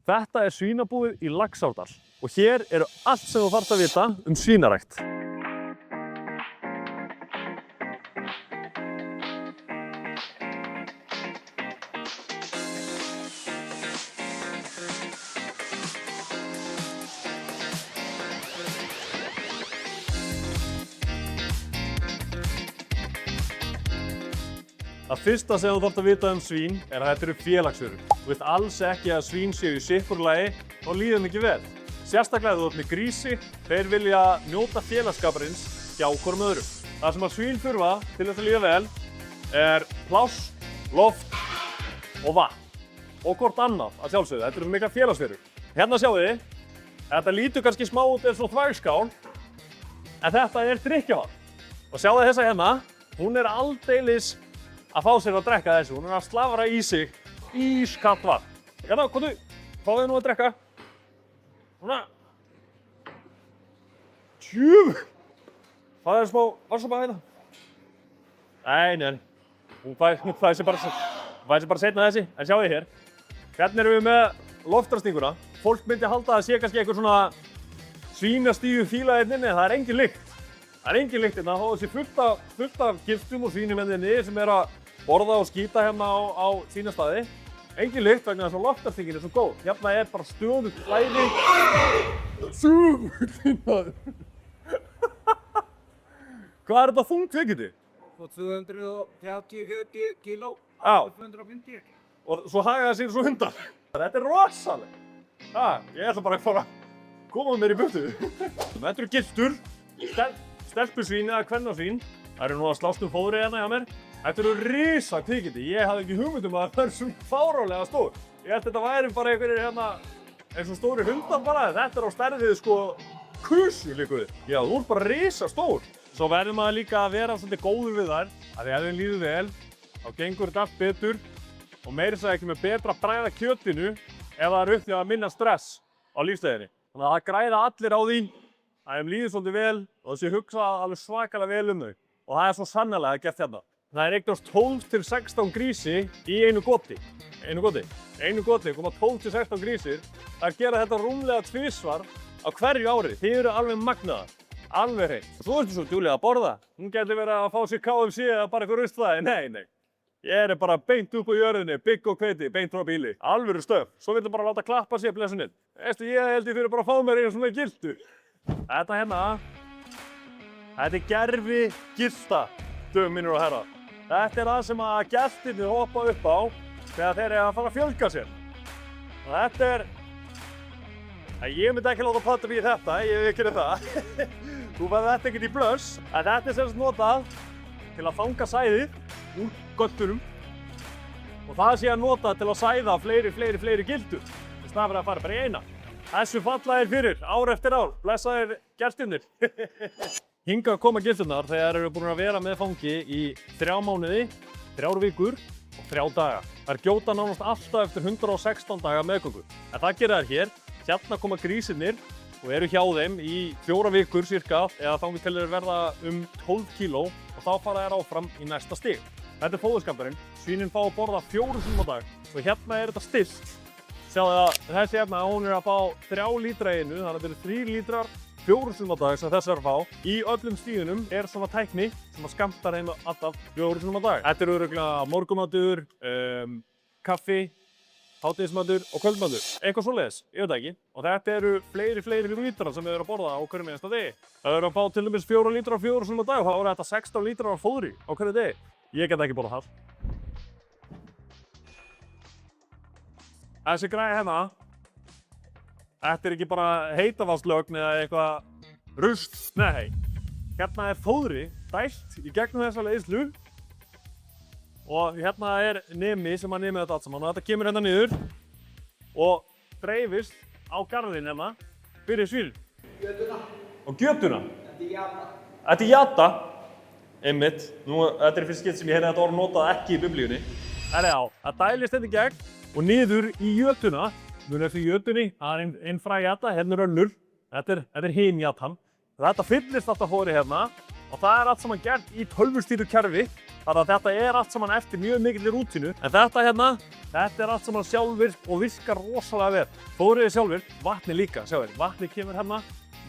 Þetta er svínabúið í Laxárdal og hér eru allt sem þú þarft að vita svínarækt. Það fyrsta sem þú þarft að vita svín er að þetta eru félagsverur. Þú vilt alls ekki að svín séu í sikkur lagi og líði þeim ekki vel. Sérstaklega ef þú ert með grísi, þeir vilja njóta félagsskaparins hjá hvorum öðrum. Það sem að svín þurfa til þess að líða vel er pláss, loft og vatn. Og hvort annað að sjálfsögðu, þetta eru mikla félagsverur. Hérna sjáu þið, þetta lítur kannski smá út eins og þvagskál, en þetta er drykkjarvatn. Og sjáu þessa hérna, hún er aldeilis að fá sér að drekka þessu. Hún er að slafra í sig ískalt vatn. Hérna, komdu, fáðu þið nú að drekka. Svona. Tjú! Fáðu þið smá vatnssopa hérna. Nei. Hún fæði sér bara seinna þessi. En sjáu þið hér. Hérna erum við með loftrastinguna. Fólk myndi halda að það sé kannski eitthvað svona svínastíu fíla hérna inni, en það er engin lykt. Það er engin lykt hérna, þó þessi fullt af giftum og svínum hérna sem er að borða og skýta hérna á sína staði. Engin lykt vegna þess að loftrastingin er svo góð. Hérna er bara stöðugt flæði. Hvað er þetta þungt vikindi? 230 kíló. Já. 250. Og svo hagaði sér svo hundar. Þetta er rosaleg. Ég ætla bara að fara að koma mér í burtu. Þetta eru giltur. Stelpusvín eða kvennasvín. Það eru nú að slást fóðri hérna hjá mér. Þetta eru risa kvikindi. Ég hafði ekki hugmynd að það er svona fáránlega stór. Ég held þetta væri bara einhverjir hérna eins og stóri hundar bara. Þetta er á stærðið sko kusu líka við. Já, þú ert bara risa stór. Svo verður maður líka að vera svolítið góður við þær. Af því ef þeim líður vel, þá gengur þetta allt betur. Og meira segja ekki með betra að bræða kjötinu ef það er upp því að minna stress á lífsleiðinni. Þannig að það græða allir á því að þeim líður svolítið vel og þessi hugsa alveg svakalega vel þau. Og það er svo sannarlega gert hérna. Það er eignast 12 til 16 grísi í einu goti. Einu goti koma 12 til 16 grísir. Það gera þetta rúmlega tvisvar á hverju ári. Þið eru alveg magnaðar. Alveg hreint. Svo ertu svo dugleg að borða. Hún gæti verið að fá sér KFC eða bara eitthvað rustfæði. Nei. Ég er bara beint upp á jörðinni, bygg og hveiti, beint frá bíli. Alvöru stöf. Svo viltu bara láta klappa sér blessuninn. Veistu, ég held ég fyrir bara að fá mér einu svona giltu. Þetta hérna, þetta er gervi gilta, dögum mínir og herrar. Þetta er það sem að gestirnir hoppa upp á þegar þeir eru að fara að fjölga sér. Og þetta er... Ég myndi ekki láta plata mig í þetta, ég veit ekki það. Þú verður þetta ekkert í blöss. En þetta er sem sagt notað til að fanga sæðið úr göttunum. Og það sé að nota til að sæða fleiri gildur. Í staðinn fyrir að fara bara í eina. Þessu falla þér fyrir, ár eftir ár. Blessaðir gestirnir. Hingað koma gildurnar þegar þeir eru búin að vera með fangi í 3 mánuði, 3 vikur og 3 daga. Þær gjóta nánast alltaf eftir 116 daga meðgöngu. En það gera þær hér. Hérna koma grísirnir og eru hjá þeim í 4 vikur cirka eða þangað til þeir verða 12 kíló og þá fara þær áfram í næsta stig. Þetta er fóðurskammturinn. Svínin fá að borða 4 sinnum á dag og hérna er þetta stillt. Sjáðu að þessi hérna, hún er að fá 3 lítra í einu, þannig að þetta eru 3 lítrar 4 sinnum á dag sem þess er að fá. Í öllum stíðunum er svona tækni sem að skammtar þeim alltaf 4 sinnum á dag. Þetta eru örugglega morgunmatur, kaffi, hádegismatur og kvöldmatur. Eitthvað svoleiðis, ég veit ekki. Og þetta eru fleiri lítrar sem við erum að borða á hverjum einasta degi. Það eru að fá til dæmis 4 lítrar 4 sinnum á dag og þá eru þetta 16 lítrar af fóðri á hverju degi. Ég get ekki borðað það. Þessi græja hérna, þetta er ekki bara heitavatnslögn eða eitthvað rusl, nei. Hérna er fóðri dælt í gegnum þessa leiðslu og hérna er nemi sem að nemi þetta allt saman og þetta kemur hérna niður og dreifist á garðinn hérna fyrir svínin. Gjötuna. Og gjötuna? Þetta er jata. Þetta er jata, einmitt. Þetta er fyrst skipt sem ég heyrði þetta orð notað ekki í biblíunni. Það dælist þetta í gegn og niður í jötuna. Nú eftir jötunni, það er einn fræ jata, hérna er önnur. Þetta er hin jatan. Þetta fyllist alltaf fóðri hérna og það er allt saman gert í tölvustýru kerfi. Þannig að þetta er allt saman eftir mjög mikilli rútínu. En þetta hérna, þetta er allt saman sjálfvirkt og virkar rosalega vel. Fóðrið er sjálfvirkt, vatni líka, sjáu þér. Vatni kemur hérna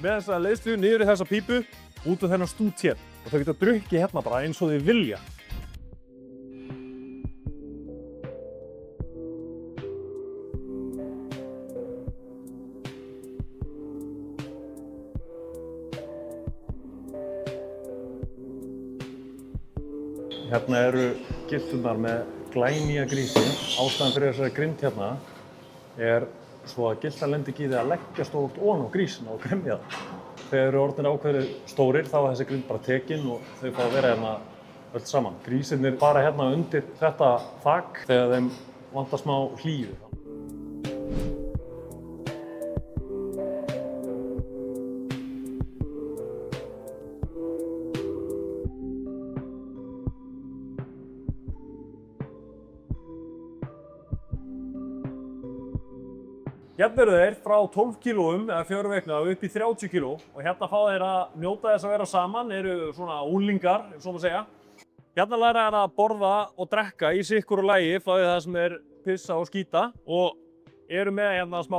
með þessa leiðslu niður í þessa pípu út af þennan stút hér. Og þau geta drukkið hérna bara eins og þau vilja. Hérna eru gylturnar með glænýja grísi. Ástæðan fyrir þessari grind hérna er svo að gyltar lendi ekki í því að leggja stórt ofan á grísina og gremja það. Þegar eru orðnir ákveðið stórir þá er þessi grind bara tekin og þau fá að vera hérna öll saman. Grísirnir fara hérna undir þetta þak þegar þeim vantar smá hlýju. Hérna eru þeir frá 12 kílóum eða 4 vikna upp í 30 kíló og hérna fá þeir að njóta þess að vera saman, eru svona úlingar, svo maður segja. Hérna læra þeir að borða og drekka í sikkur lagi frá því það sem er pissa og skýta og eru með hérna smá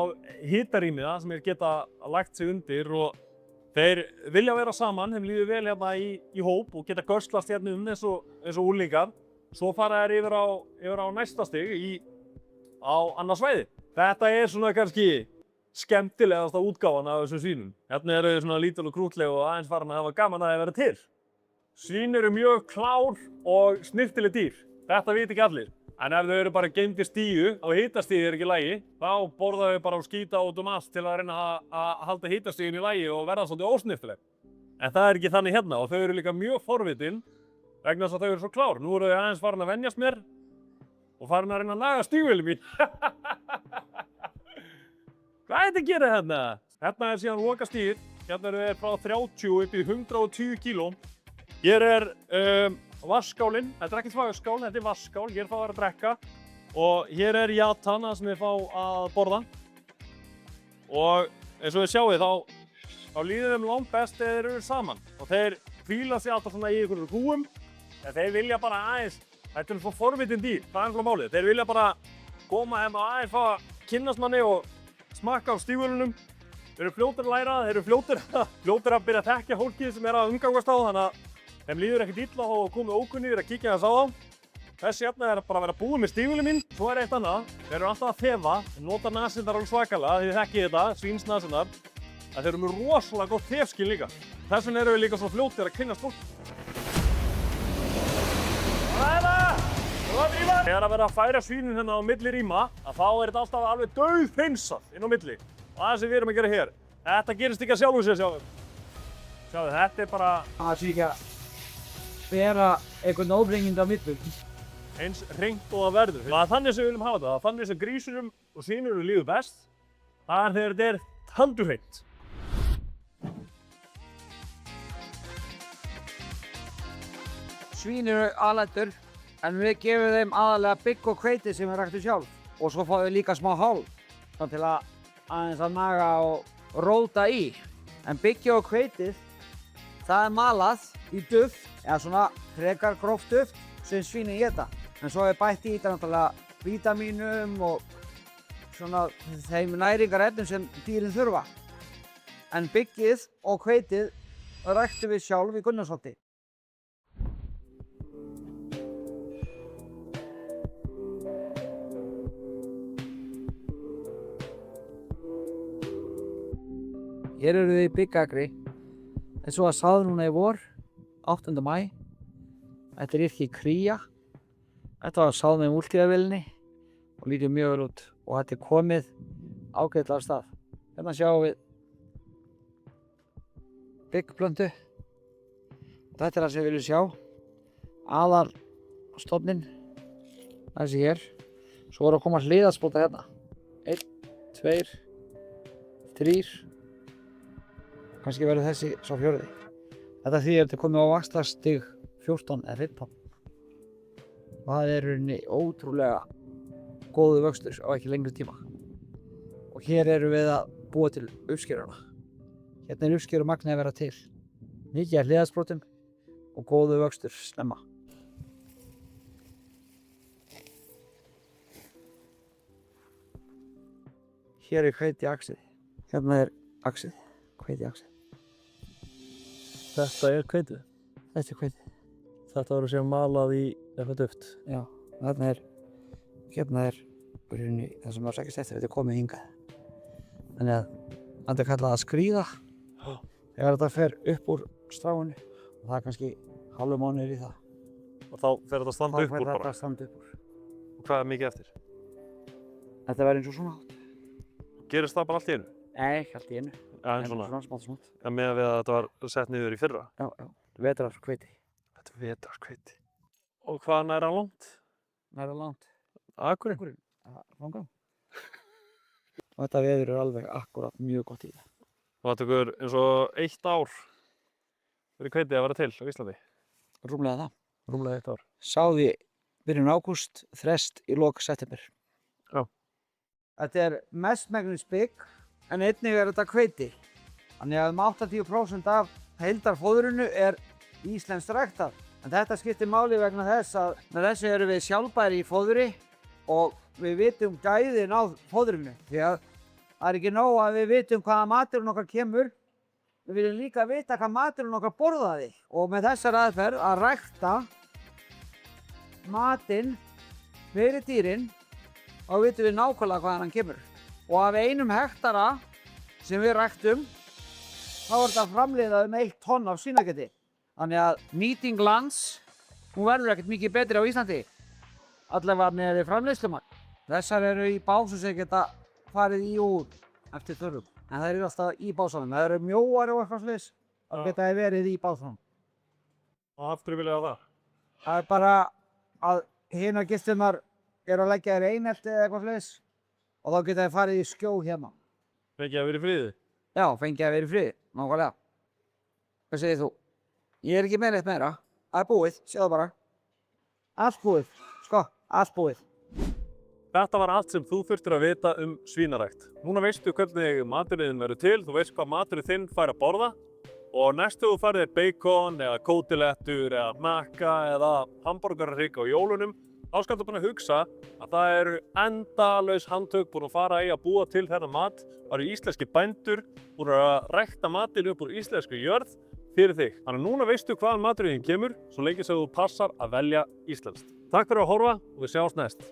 hitarými það sem þeir geta lagt sig undir og þeir vilja vera saman, þeim líður vel hérna í hóp og geta görslast hérna eins og úlingar. Svo fara þeir yfir á næsta stig á annað svæði. Þetta er svona kannski skemmtilegasta útgáfan af þessum svínum. Hérna eru þau svona lítil og krútleg og aðeins farin að hafa gaman að þeir vera til. Svín eru mjög klár og snyrtileg dýr. Þetta vita ekki allir. En ef þau eru bara geymd í stíu og hitastigið er ekki í lagi, þá borða þau bara og skýta út allt til að reyna að halda hitastiginu í lagi og verða svolítið ósnyrtileg. En það er ekki þannig hérna og þau eru líka mjög forvitin vegna þess að þau eru svo klár. Nú eru þau aðeins farin að venjast mér og farin að reyna að laga stígvélin mín. Hvað er þetta að gera hérna? Hérna er síðan lokastigið. Hérna eru þeir frá 30 upp í 110 kíló. Hér er vatnsskálinn. Þetta er ekki þvagskál, þetta er vatnsskál. Hér fá þeir að drekka. Og hér er jatan sem þeir fá að borða. Og eins og þið sjáið þá líður þeim langt best þegar þeir eru saman. Og þeir hvíla sig alltaf svona í einhverjum húum. En þeir vilja bara aðeins. Þetta er svo forvitin dýr, það er einfaldlega málið. Þeir vilja bara koma heim og aðeins fá að kynnast manni og smakka á stígvélunum. Þeir eru fljótir að læra, þeir eru fljótir að byrja að þekkja fólkið sem er að umgangast á, þannig að þeim líður ekkert illa þá að koma ókunnir að kíkja þess á þá. Þessi hérna er bara að vera búið með stígvélin mín. Svo er eitt annað, þeir eru alltaf að þefa, þeir nota nasirnar alveg svakalega, þið þekkið þetta, svínsnasirnar. Þeir eru með rosalega gott þefskyn líka. Þess vegna eru við líka svo fljótir að kynnast fólki. Þegar að vera að færa svínin hérna á milli rýma, þá er þetta alltaf alveg dauðhreinsað inn á milli. Og það sem við erum að gera hér. Þetta gerist ekki að sjálfu sér, sjáum við. Sjáum við, þetta er bara... Það sé ekki að vera einhvern óbringindi á milli. Eins hreint og það verður. Það er þannig sem við viljum hafa þetta. Það er þannig sem grísunum og svínurum líður best. Það er þegar þetta er tandurhreint. Svín eru alætur. En við gefum þeim aðalega bygg og hveiti sem við ræktum sjálf. Og svo fáum við líka smá hál. Þannig til að aðeins að naga og róta í. En byggja og hveitið, það er malað í duft, eða svona frekar gróft duft sem svínin éta. En svo er bætt í þetta náttúrulega vítamínum og svona þeim næringarefnum sem dýrin þurfa. En byggið og hveitið ræktum við sjálf í Gunnarsholti. Hér eru við í byggagri. Það er svo að sáðu núna í vor, 8. maí. Þetta er yrki kría. Þetta var sáð með múltíðavélinni og lítur mjög vel út. Og þetta er komið ágætlega af stað. Hérna sjáum við byggplöntu. Þetta er það sem við viljum sjá. Aðalstofninn. Þessi hér. Svo voru að koma hliðarspóta hérna. 1, 2, 3. Kannski verður þessi svo 4. Þetta þýðir að þetta er komið á vaxtarstig 14 eða 15. Og það er rauninni ótrúlega góður vöxtur á ekki lengri tíma. Og hér erum við að búa til uppskeruna. Hérna er uppskerumagnið að vera til. Mikið af hliðarsbrotum og góður vöxtur snemma. Hér er hveiti axið. Hérna er axið. Hveiti axið. Þetta er hveitið. Þetta er hveiti. Þetta verður síðan malað í eitthvað duft. Já, hérna er það sem maður sækist eftir, þetta er komið hingað. Þannig að þetta er kallað að skríða. Þegar þetta fer upp úr stráinu og það er kannski hálfur mánuður í það. Og þá fer þetta að standa upp úr bara? Þá fer þetta að standa upp úr. Og hvað er mikið eftir? Þetta verður eins og svona hátt. Gerist það bara allt í einu? Nei, ekki allt í einu. Já, en svona? Smátt. En með að þetta var sett niður í fyrra? Já. Vetrar hveiti. Þetta er vetrar hveiti. Og hvað nær hann langt? Nær hann langt? Akurinn? Þangað. Og þetta veður er alveg akkurat mjög gott í það. Og það tekur eins og 1 ár fyrir hveitið að vera til á Íslandi? Rúmlega það. Rúmlega 1 ár. Sáði byrjun ágúst, þrest í lok september. Já. Þetta er mestmegnis bygg, en einnig er þetta hveiti. Þannig að 80% af heildarfóðrinu er íslenskt ræktað. En þetta skiptir máli vegna þess að með þessu erum við sjálfbæri í fóðri og við vitum gæðin á fóðrinu. Því að það er ekki nóg að við vitum hvaða maturinn okkar kemur. Við viljum líka vita hvað maturinn okkar borðaði. Og með þessar aðferð að rækta matinn fyrir dýrin, þá vitum við nákvæmlega hvaðan hann kemur. Og af 1 hektara sem við ræktum, þá er þetta framleiðað 1 tonn af svínakjöti. Þannig að nýting lands, hún verður ekkert mikið betri á Íslandi. Allavega með framleiðslumann. Þessar eru í básum sem geta farið í úr eftir þörfum. En það eru alltaf í básunum. Það eru mjóar og eitthvað sliðis. Það geta verið í básunum. Og af hverju vilja það? Það er bara að hinar gisturnar eru að leggja þér einelti eða eitthvað sliðis. Og þá geta þið farið í skjól hérna. Fengið að vera í friði? Já, fengið að vera í friði. Nákvæmlega. Hvað segir þú? Ég er ekki með neitt meira. Það er búið, sjáðu bara. Allt búið. Sko, allt búið. Þetta var allt sem þú þurftir að vita svínarækt. Núna veistu hvernig maturinn verður til, þú veist hvað maturinn þinn fær að borða og næstu þú farið þér bacon eða kótilettur eða hnakka eða hamborgarhrygg á jólunum, þá skaltu bara hugsa að það eru endalaus handtök búin að fara í að búa til þennan mat. Það eru íslenski bændur búin að rækta matinn upp úr íslensku jörð fyrir þig. Þannig að núna veistu hvaðan maturinn kemur, svo lengi sem þú passar að velja íslenskt. Takk fyrir að horfa og við sjáumst næst.